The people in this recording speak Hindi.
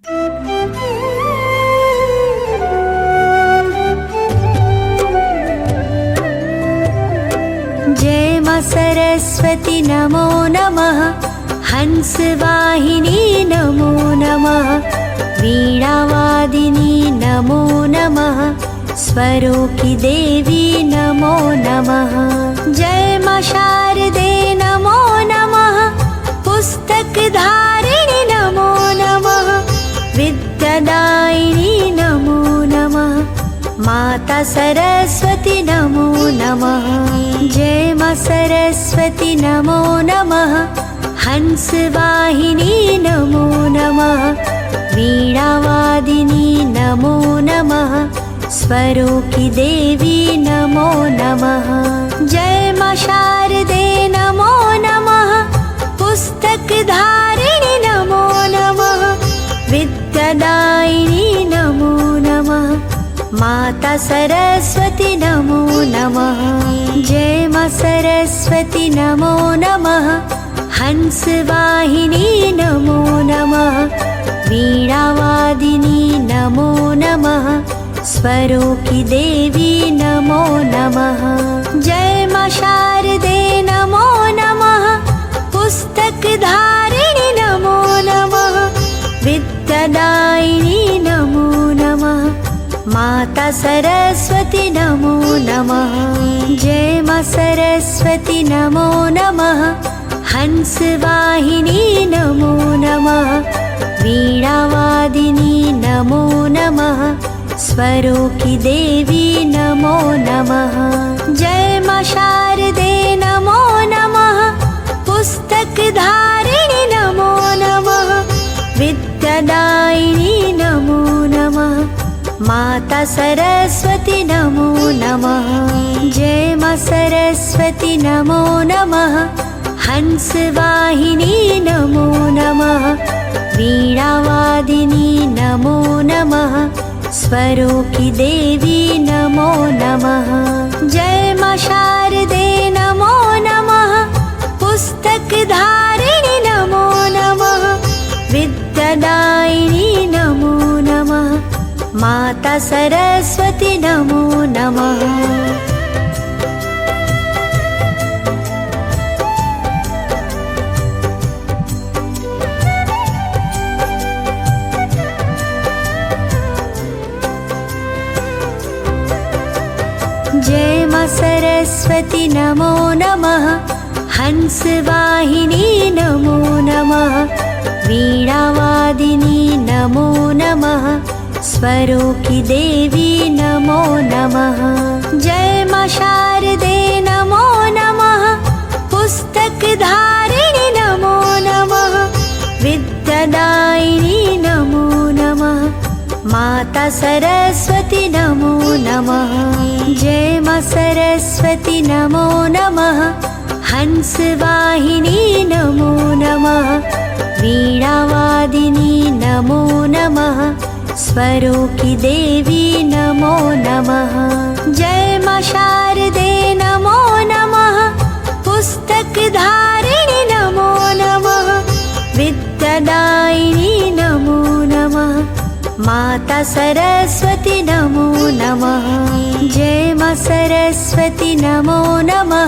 जय मां सरस्वती नमो नमः। हंसवाहिनी नमो नमः। वीणावादिनी नमो नमः। स्वरूपी देवी नमो नमः। जय मां शारदे नमो नमः। पुस्तकधारिणी नमो नमः। विद्यादायिनी नमो नमः। माता सरस्वती नमो नमः। जय मां सरस्वती नमो नमः। हंसवाहिनी नमो नमः। वीणावादिनी नमो नमः। स्वरूपी देवी नमो नमः। जय मां शारदे नमो नमः। पुस्तकधारिणी नमो नमः। विद्यादायिनी नमो नमः। माता सरस्वती नमो नमः। जय मां सरस्वती नमो नमः। हंसवाहिनी नमो नमः। वीणावादिनी नमो नमः। स्वरूपी देवी नमो नमः। जय मां शारदे नमो नमः। पुस्तकधारिणी नमो नमः। विद्यादायिनी नमो नमः। माता सरस्वती नमो नमः। जय मां सरस्वती नमो नमः। हंसवाहिनी नमो नमः। वीणावादिनी नमो नमः। स्वरूपी देवी नमो नमः। जय मां शारदे नमो नमः। पुस्तकधारिणी नमो नमः। विद्यादायिनी नमो नमः। माता सरस्वती नमो नमः। जय मां सरस्वती नमो नमः। हंसवाहिनी नमो नमः। वीणावादिनी नमो नमः। स्वरूपी देवी नमो नमः। जय मां शारदे नमो नमः। पुस्तकधारिणी नमो नमः। विद्यादायिनी नमो नमः। माता सरस्वती नमो नमः। जय मां सरस्वती नमो नमः। हंसवाहिनी नमो नमः। वीणावादिनी नमो नमः। स्वरूपी देवी नमो नमः। जय मां शारदे नमो नमः। पुस्तकधारिणी नमो नमः। विद्यादायिनी नमो नमः। माता सरस्वती नमो नमः। जय मां सरस्वती नमो नमः। हंसवाहिनी नमो नमः। वीणावादिनी नमो नमः। स्वरूपी देवी नमो नमः। जय मां शारदे नमो नमः। पुस्तकधारिणी नमो नमः। विद्यादायिनी नमो नमः। माता सरस्वती नमो नमः। जय मां सरस्वती नमो नमः।